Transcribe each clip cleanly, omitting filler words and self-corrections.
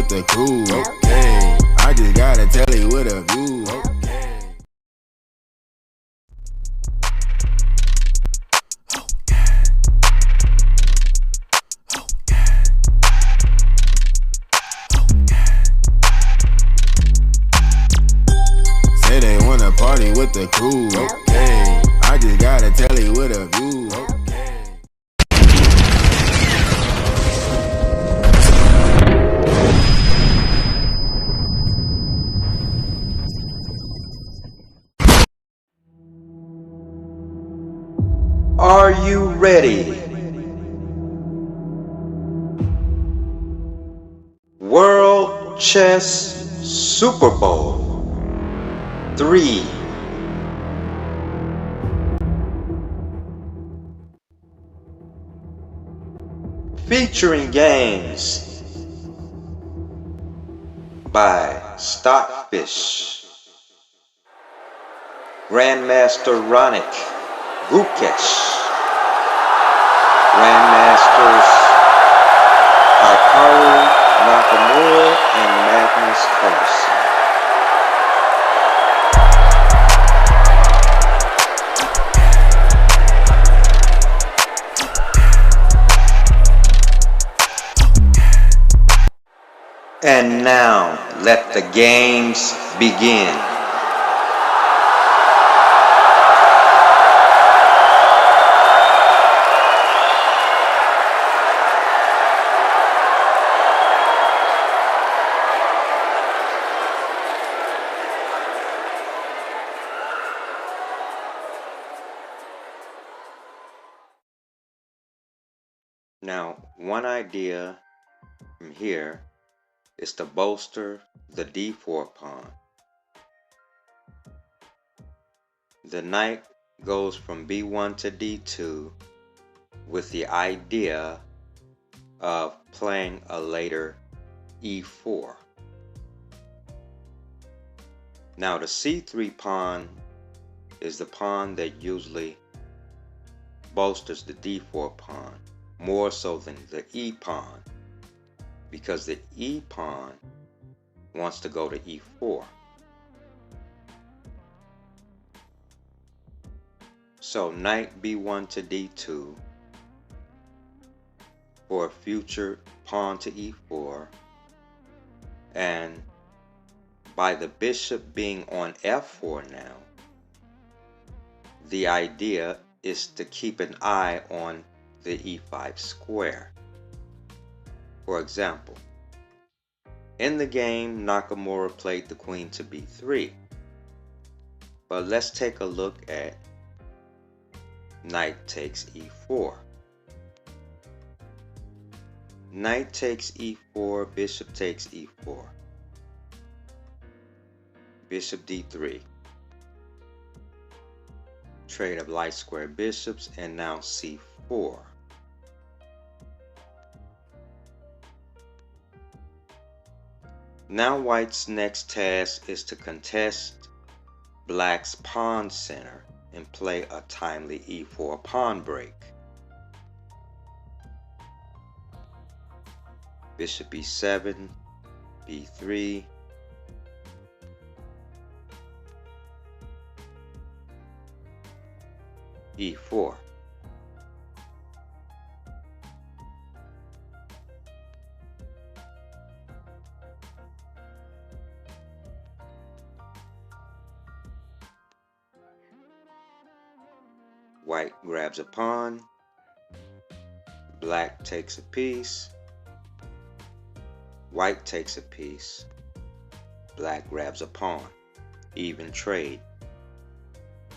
the crew, okay. I just gotta tell you with a view, okay. Say they wanna party with the crew, okay. I just gotta tell you with a view, okay. Are you ready? World Chess Super Bowl 3. Featuring games by Stockfish, Grandmaster Ronick Gukesh, Grandmasters Hikaru Nakamura and Magnus Carlsen. And now, let the games begin. Now, one idea from here is to bolster the d4 pawn. The knight goes from b1 to d2 with the idea of playing a later e4. Now the c3 pawn is the pawn that usually bolsters the d4 pawn more so than the e pawn, because the e pawn wants to go to e4. So knight b1 to d2 for a future pawn to e4, and by the bishop being on f4 now, the idea is to keep an eye on the e5 square. For example, in the game Nakamura played the queen to b3, but let's take a look at knight takes e4. Knight takes e4, bishop takes e4, bishop d3, trade of light square bishops, and now c4. Now white's next task is to contest black's pawn center and play a timely e4 pawn break. Bishop e7, b3, e4. White grabs a pawn, black takes a piece, white takes a piece, black grabs a pawn, even trade.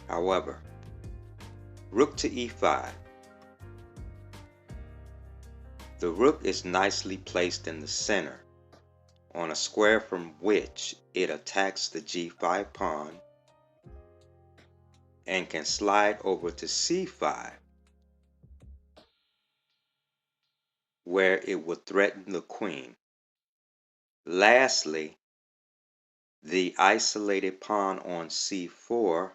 However, rook to e5. The rook is nicely placed in the center, on a square from which it attacks the g5 pawn and can slide over to c5, where it would threaten the queen. Lastly, the isolated pawn on c4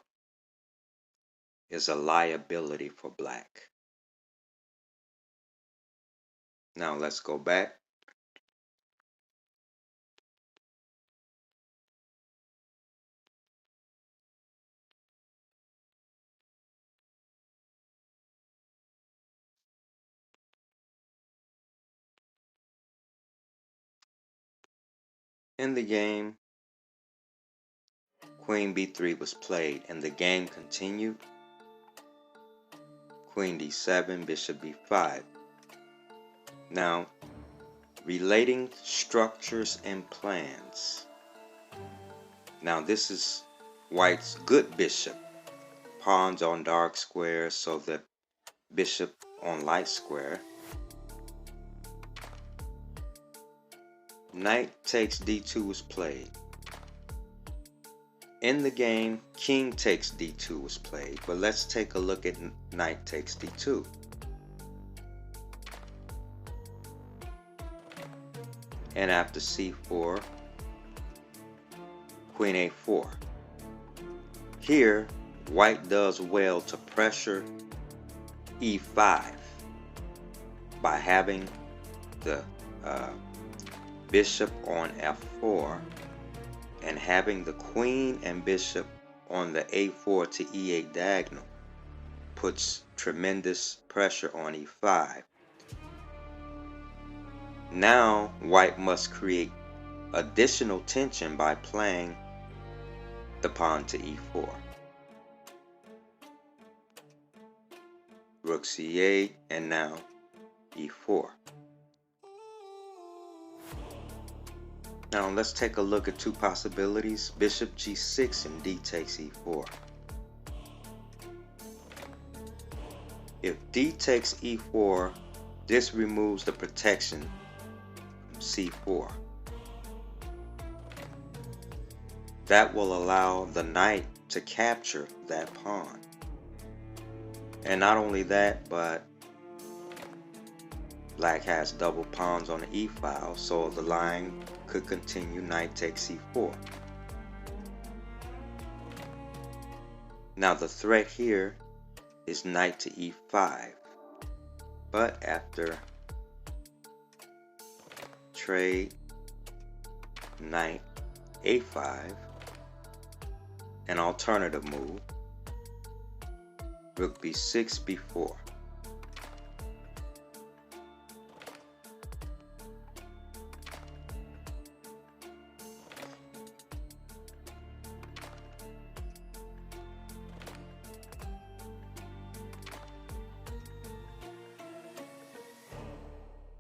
is a liability for black. Now let's go back. In the game, Queen b3 was played and the game continued. Queen d7, bishop b5. Now, relating structures and plans. Now this is White's good bishop. Pawns on dark square, so the bishop on light square. Knight takes d2 was played. In the game, king takes d2 was played, but let's take a look at knight takes d2. And after c4, queen a4. Here, White does well to pressure e5 by having the bishop on f4 and having the queen and bishop on the a4 to e8 diagonal puts tremendous pressure on e5. Now White must create additional tension by playing the pawn to e4. Rook c8 and now e4. Now let's take a look at two possibilities, bishop g6 and d takes e4. If d takes e4, this removes the protection from c4. That will allow the knight to capture that pawn. And not only that, but Black has double pawns on the e-file, so the line could continue knight takes c4. Now the threat here is knight to e5, but after trade knight a5, an alternative move, rook b6 b4.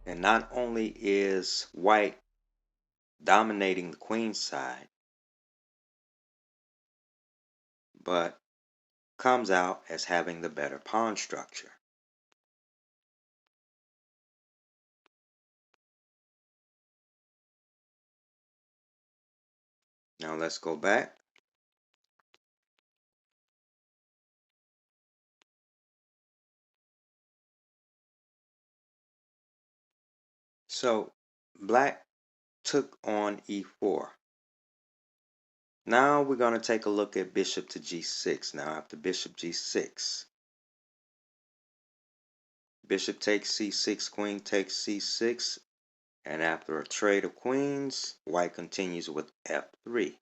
And not only is White dominating the queen side, but comes out as having the better pawn structure. Now let's go back. So Black took on e4. Now we're going to take a look at bishop to g6. Now after bishop g6, bishop takes c6, queen takes c6, and after a trade of queens, White continues with f3.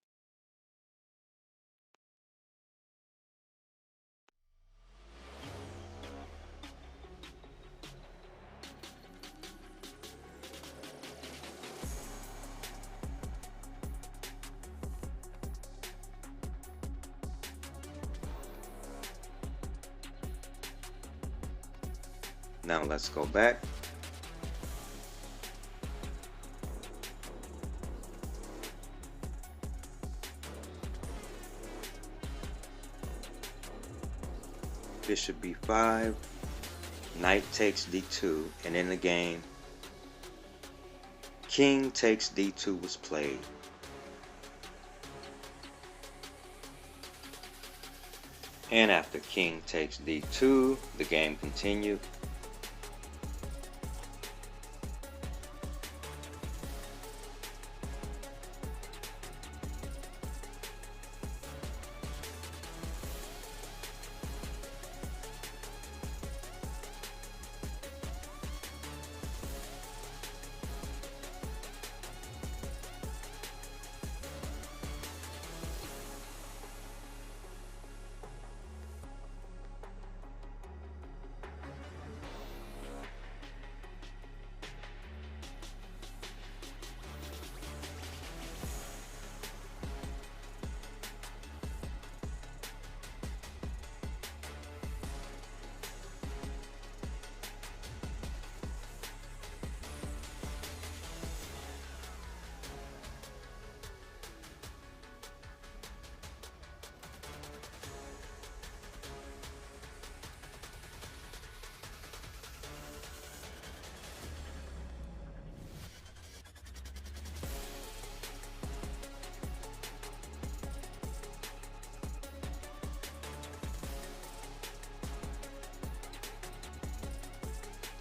Now let's go back. Bishop b5, knight takes d2, and in the game, king takes d2 was played. And after king takes d2, the game continued.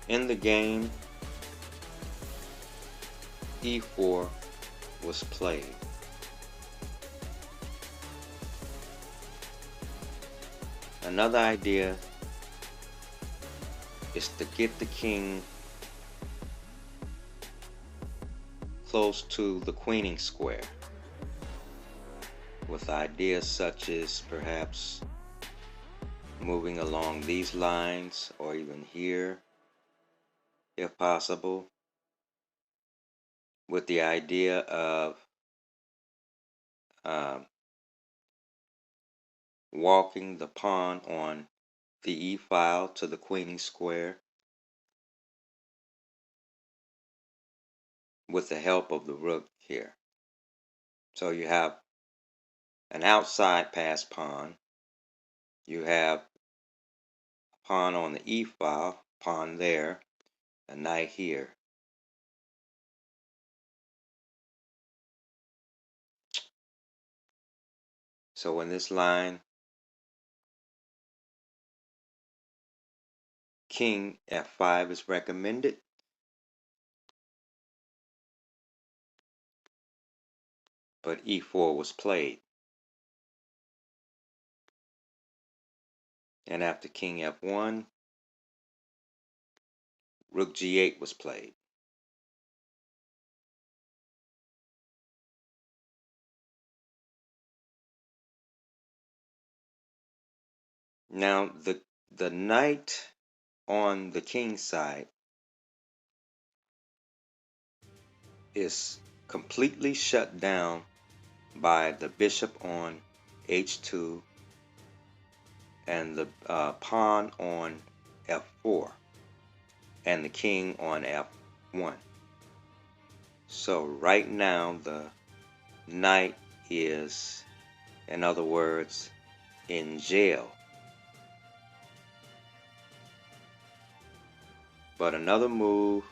In the game, e4 was played. Another idea is to get the king close to the queening square, with ideas such as perhaps moving along these lines or even here if possible, with the idea of um, walking the pawn on the e file to the queening square with the help of the rook here. So you have an outside pass pawn, you have a pawn on the e file, pawn there, a knight here. So in this line, king f5 is recommended. But e4 was played. And after king f1, rook g8 was played. Now the knight on the king's side is completely shut down by the bishop on h2 and the pawn on f4 and the king on f1. So right now the knight is, in other words, in jail. But another move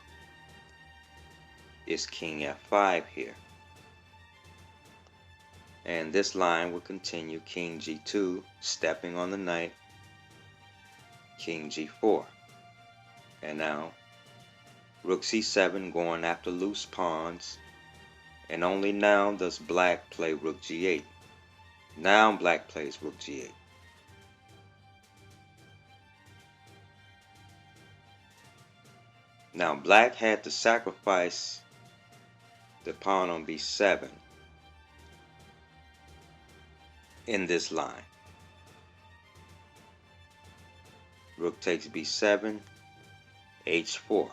is king f5 here. And this line will continue king g2, stepping on the knight, king g4. And now rook c7 going after loose pawns. And only now does black play rook g8. Now black plays rook g8. Now black had to sacrifice the pawn on b7 in this line. Rook takes b7, h4.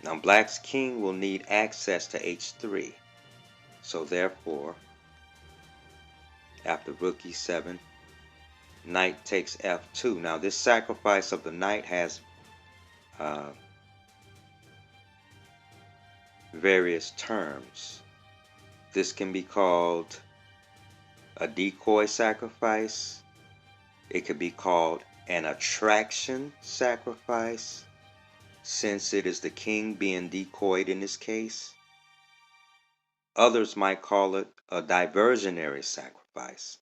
Now black's king will need access to h3. So therefore, after rook e7, knight takes f2. Now this sacrifice of the knight has various terms. This can be called a decoy sacrifice. It could be called an attraction sacrifice, since it is the king being decoyed in this case. Others might call it a diversionary sacrifice.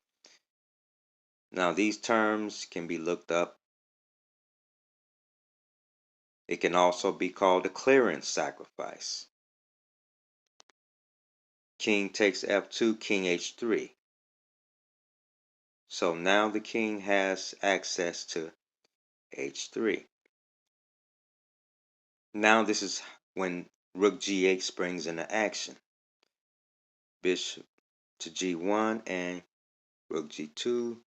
Now these terms can be looked up. It can also be called a clearance sacrifice. King takes f2, king h3. So now the king has access to h3. Now this is when rook g8 springs into action. Bishop to g1 and rook g2,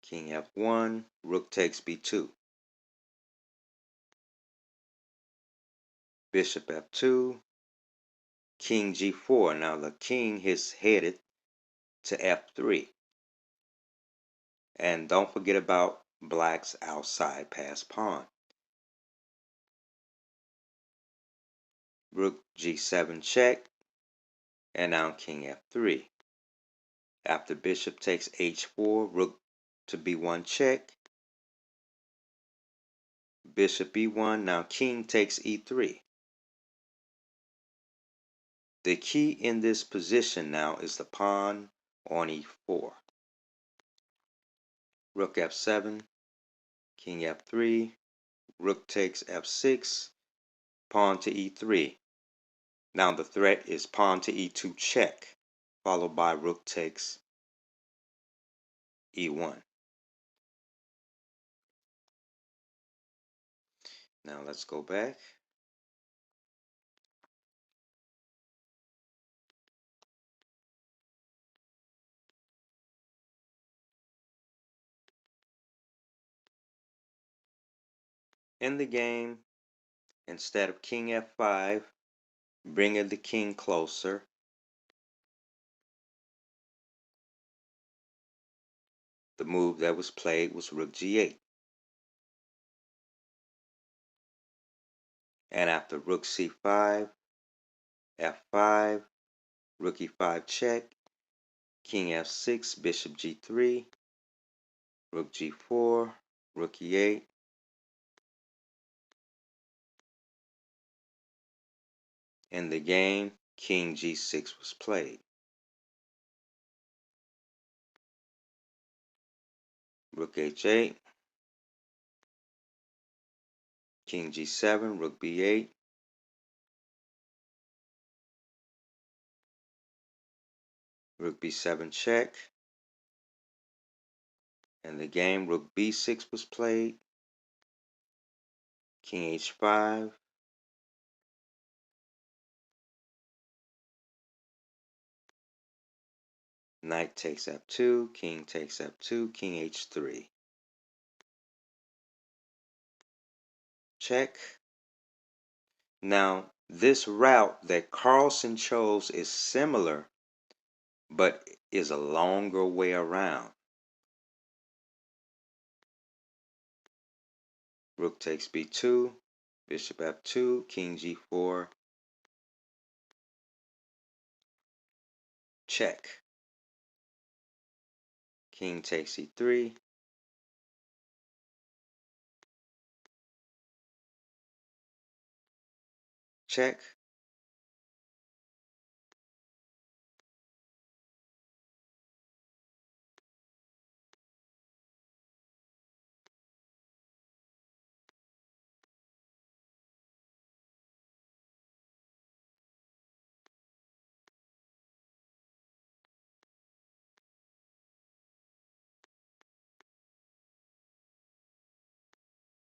king f1, rook takes b2. Bishop f2, king g4. Now the king is headed to f3. And don't forget about black's outside pass pawn. Rook g7 check, and now king f3. After bishop takes h4, rook to b1 check, bishop e1, now king takes e3. The key in this position now is the pawn on e4. Rook f7, king f3, Rook takes f6, pawn to e3. Now the threat is pawn to e2 check, followed by rook takes e1. Now let's go back. In the game, instead of king f5, bringing the king closer, the move that was played was rook g8. And after rook c5, f5, rook e5 check, king f6, bishop g3, rook g4, rook e8, in the game, king g6 was played. Rook h8, king g7, rook b8, rook b7 check. In the game, rook b6 was played, king h5, knight takes f2, king takes f2, king h3. Check. Now, this route that Carlsen chose is similar, but is a longer way around. Rook takes b2, bishop f2, king g4, check. King takes e3, check.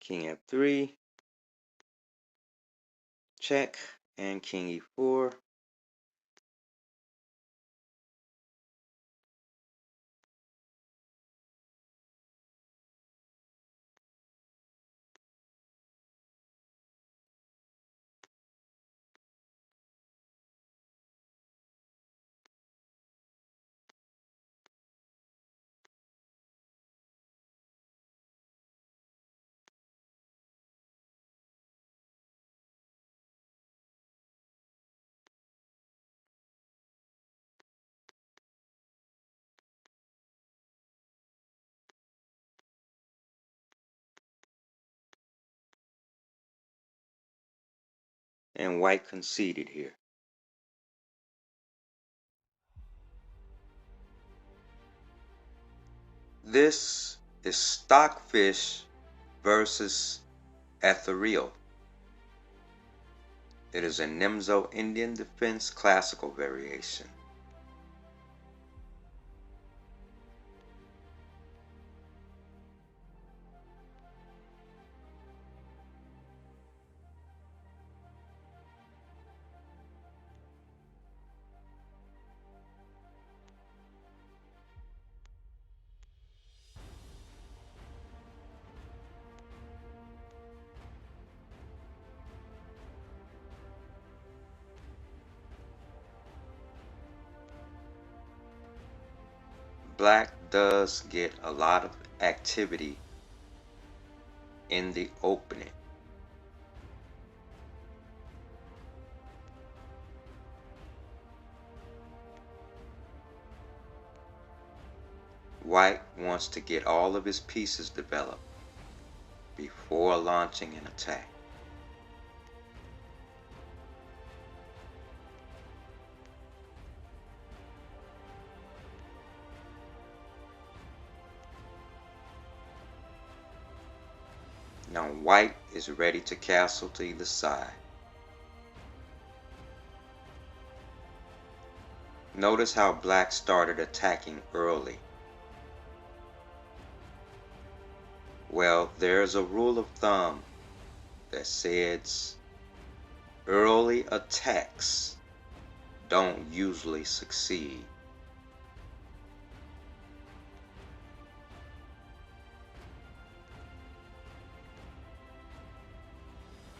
King f3, check, and king e4. And white conceded here. This is Stockfish versus Ethereal. It is a Nimzo Indian Defense classical variation. Black does get a lot of activity in the opening. White wants to get all of his pieces developed before launching an attack. Now white is ready to castle to either side. Notice how black started attacking early. Well, there's a rule of thumb that says early attacks don't usually succeed.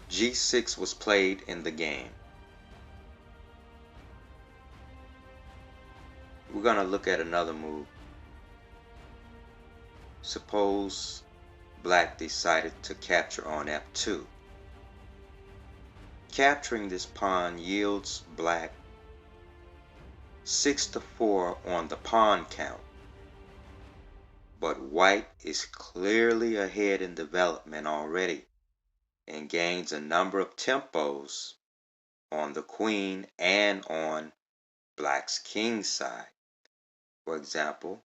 G6 was played in the game. We're going to look at another move. Suppose black decided to capture on f2. Capturing this pawn yields black 6-4 on the pawn count. But white is clearly ahead in development already and gains a number of tempos on the queen and on black's king side. For example,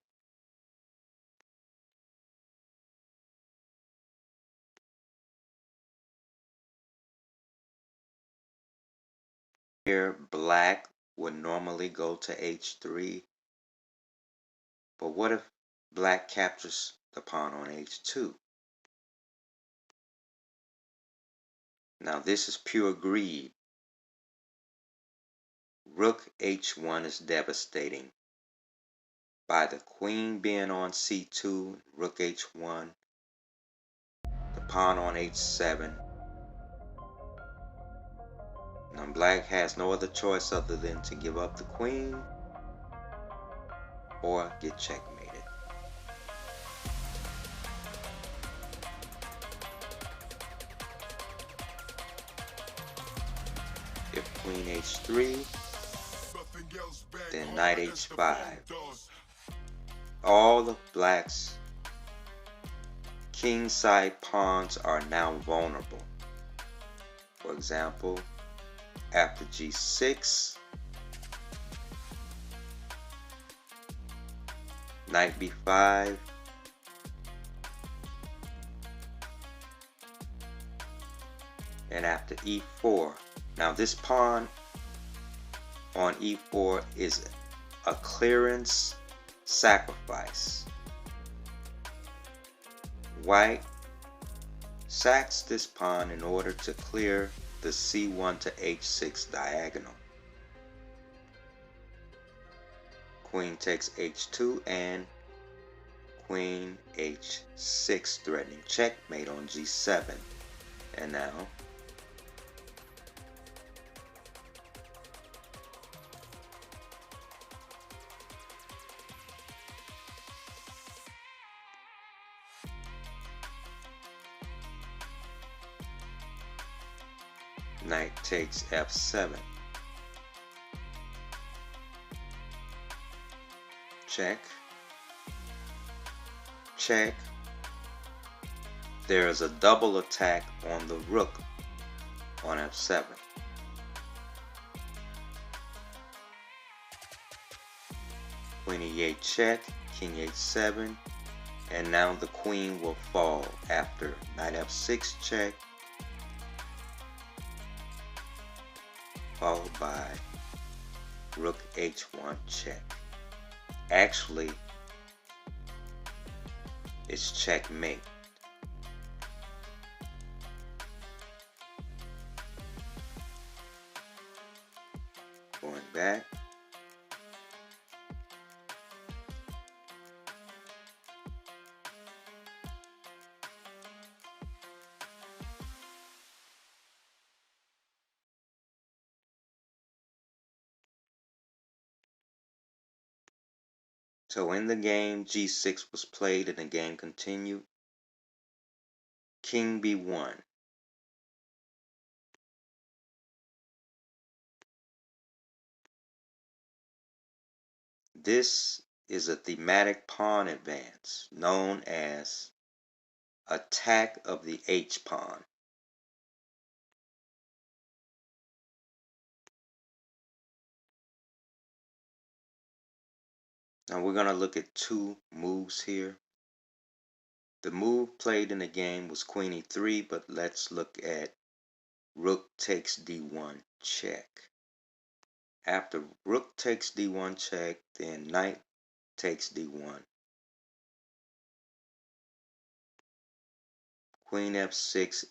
here black would normally go to h3, but what if black captures the pawn on h2? Now this is pure greed. Rook h1 is devastating. By the queen being on c2, rook h1, the pawn on h7. Now black has no other choice other than to give up the queen or get checkmated. If queen h3, then knight h5. All of black's king side pawns are now vulnerable. For example, after g6, knight b5, and after e4. Now this pawn on e4 is a clearance sacrifice. White sacks this pawn in order to clear the c1 to h6 diagonal. Queen takes h2 and queen h6, threatening checkmate on g7. And now knight takes f7. Check. Check. There is a double attack on the rook on f7. Queen e8 check, king h7, and now the queen will fall after knight f6 check, followed by rook h1 check. Actually, it's checkmate. Going back. So in the game, g6 was played and the game continued. King b1. This is a thematic pawn advance known as attack of the h-pawn. Now we're going to look at two moves here. The move played in the game was queen e3, but let's look at rook takes d1 check. After rook takes d1 check, then knight takes d1. Queen f6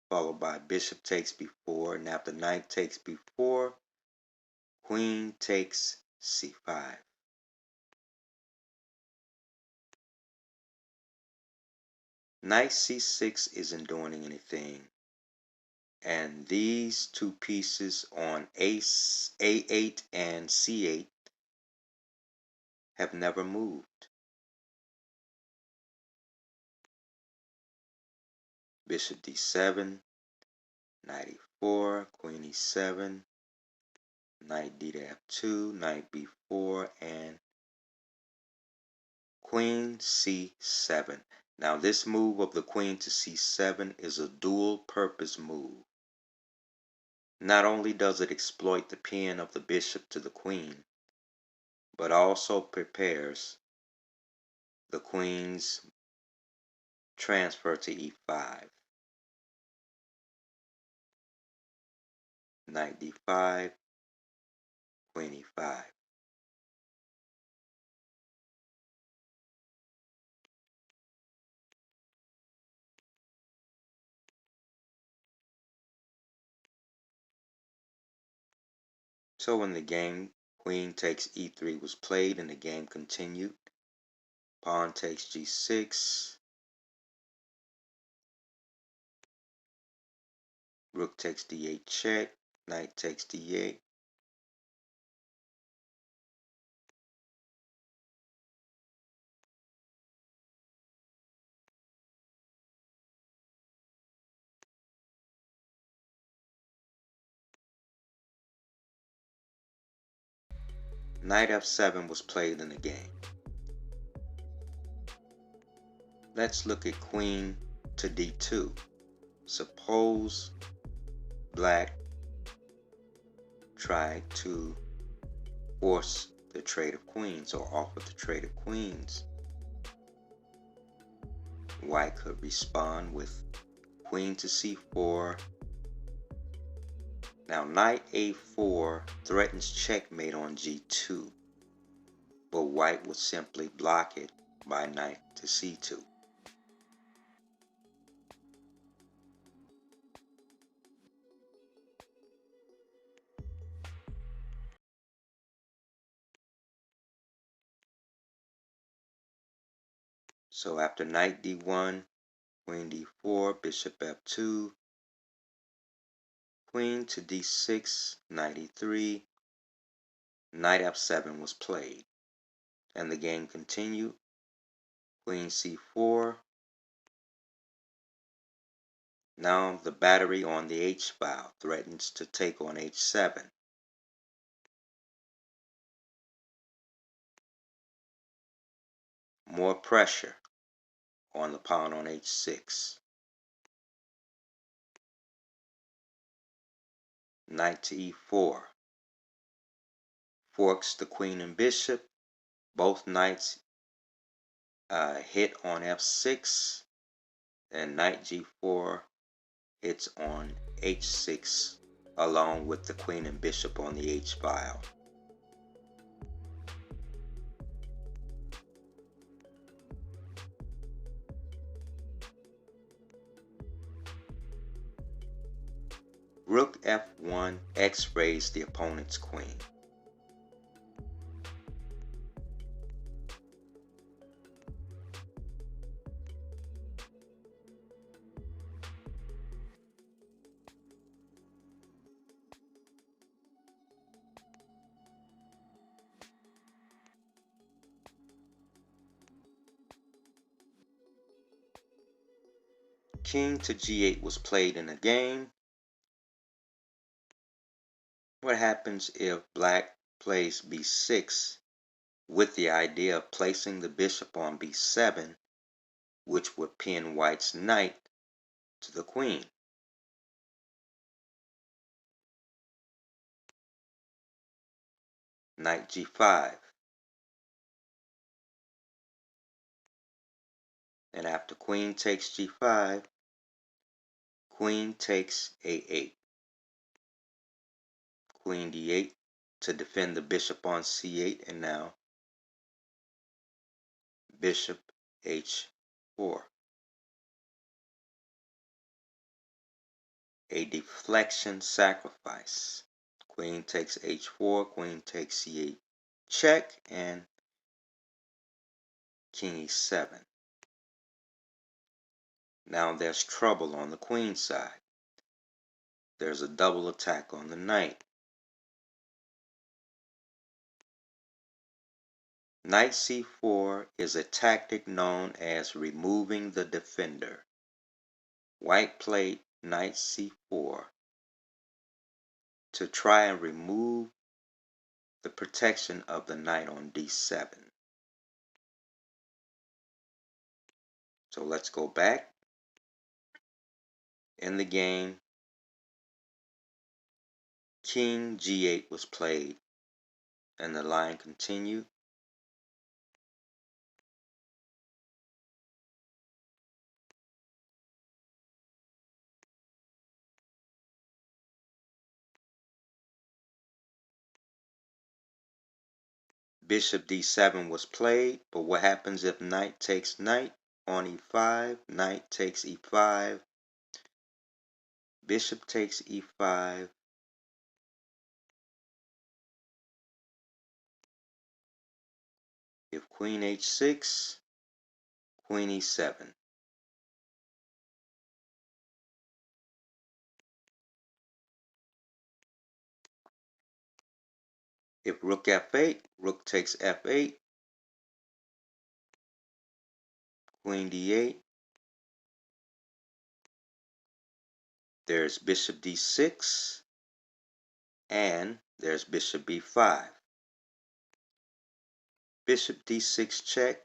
followed by bishop takes b4, and after knight takes b4, queen takes c5. Knight c6 isn't doing anything, and these two pieces on a8 and c8 have never moved. Bishop d7, knight e4, queen e7, knight d to f2, knight b4, and queen c7. Now this move of the queen to c7 is a dual purpose move. Not only does it exploit the pin of the bishop to the queen, but also prepares the queen's transfer to e5. Knight d5, queen e5. So when the game queen takes e3 was played and the game continued, pawn takes g6, rook takes d8 check, knight takes d8, knight f7 was played in the game. Let's look at queen to d2. Suppose black tried to force the trade of queens or offer the trade of queens. White could respond with queen to c4. Now knight a4 threatens checkmate on g2, but white would simply block it by knight to c2. So after knight d1, queen d4, bishop f2, queen to d6, knight e3, knight f7 was played, and the game continued. Queen c4. Now the battery on the h file threatens to take on h7. More pressure on the pawn on h6. Knight to e4. Forks the queen and bishop. Both knights hit on f6, and knight g4 hits on h6 along with the queen and bishop on the h file. Rook f1 x-rays the opponent's queen. King to g8 was played in the game. What happens if black plays b6 with the idea of placing the bishop on b7, which would pin white's knight to the queen? Knight g5. And after queen takes g5, queen takes a8. Queen d8 to defend the bishop on c8, and now bishop h4. A deflection sacrifice. Queen takes h4, queen takes c8 check, and king e7. Now there's trouble on the queen side. There's a double attack on the knight. Knight c4 is a tactic known as removing the defender. White played knight c4 to try and remove the protection of the knight on d7. So let's go back. In the game, king g8 was played, and the line continued. Bishop d7 was played, but what happens if knight takes knight on e5? Knight takes e5. Bishop takes e5. If queen h6, queen e7. If rook f8, rook takes f8, queen d8. There's bishop d6, and there's bishop b5. Bishop d6 check,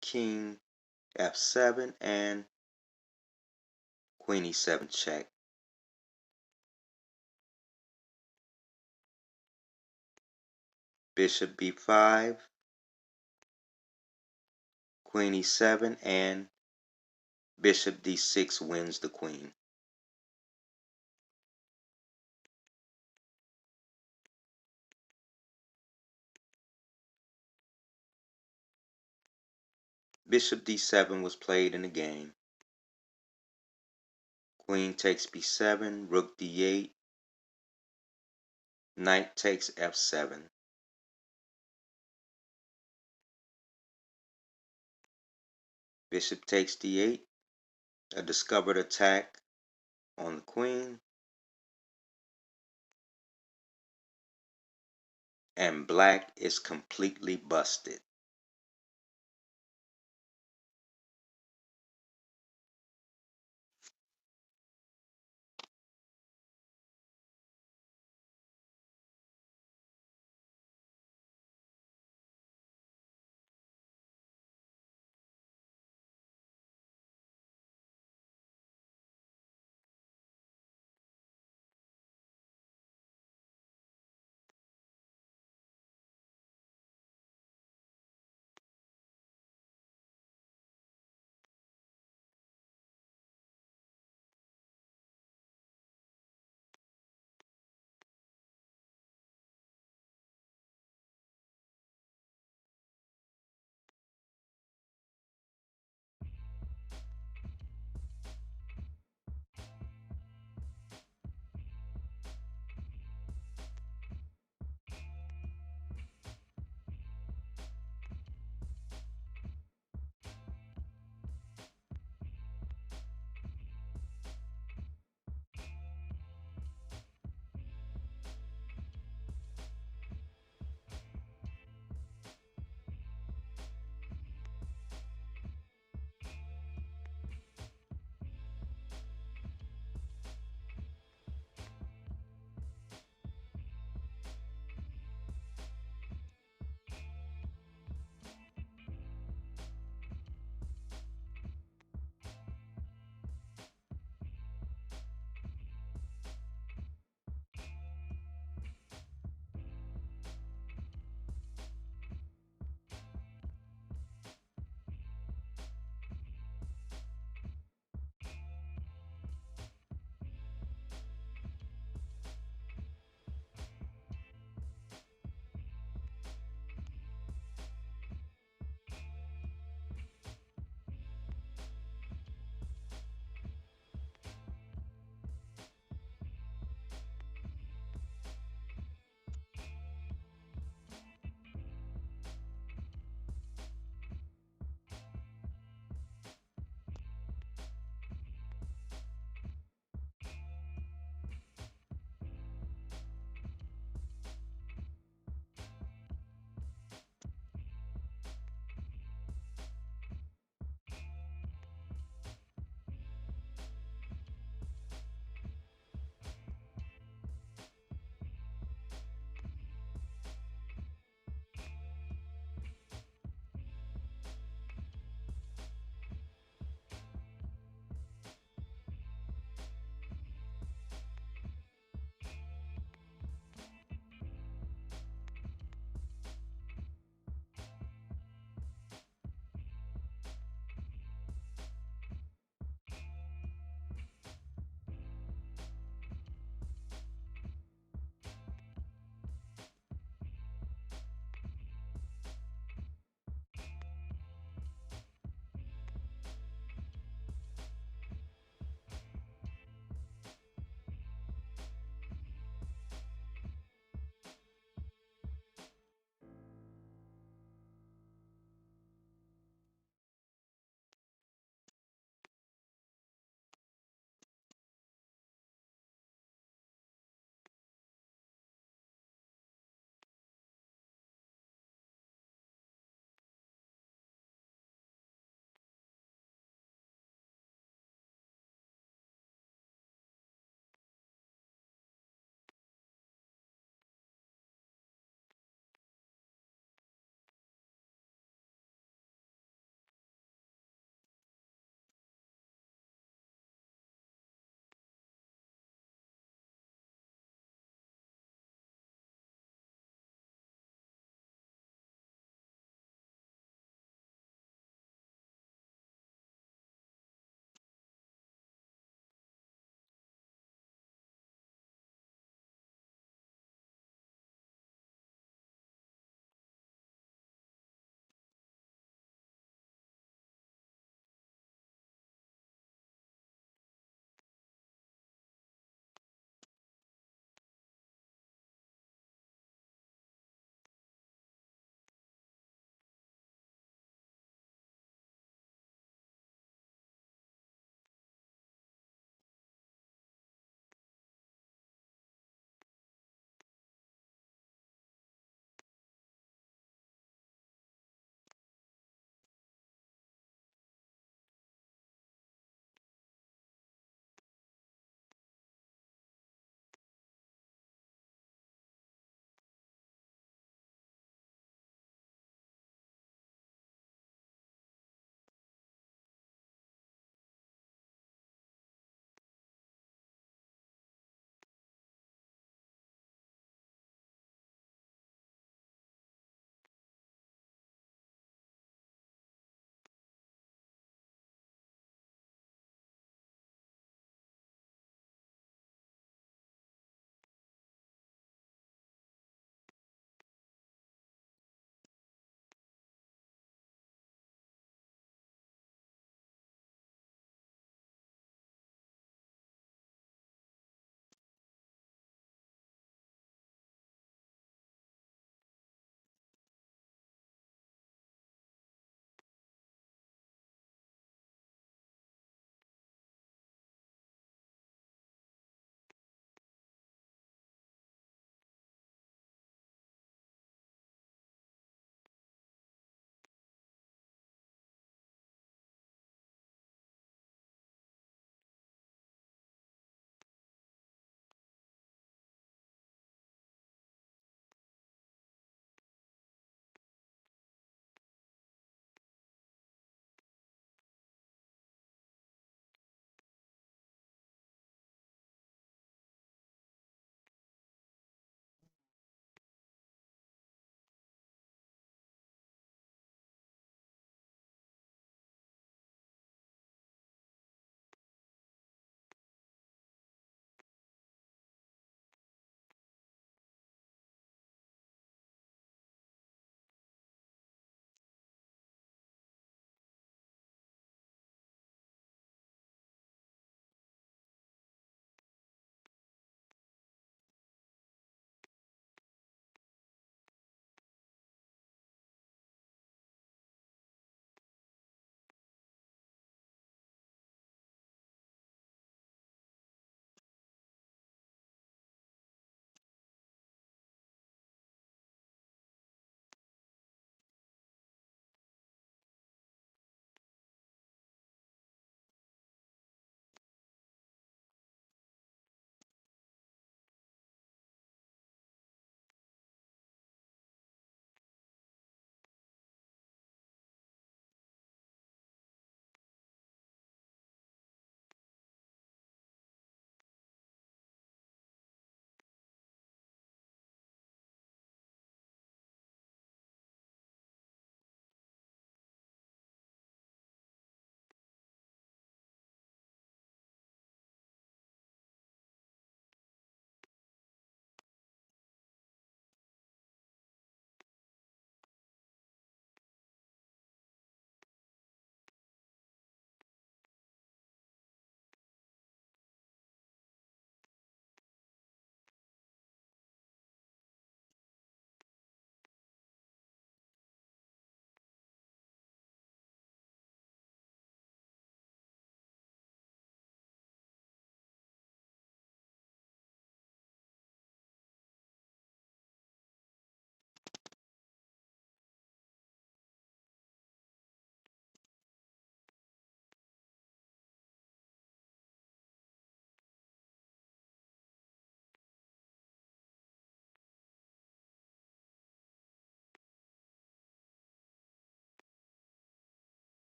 king f7, and queen e7 check. Bishop b5, queen e7, and bishop d6 wins the queen. Bishop d7 was played in the game. Queen takes b7, rook d8, knight takes f7. Bishop takes d8, a discovered attack on the queen, and black is completely busted.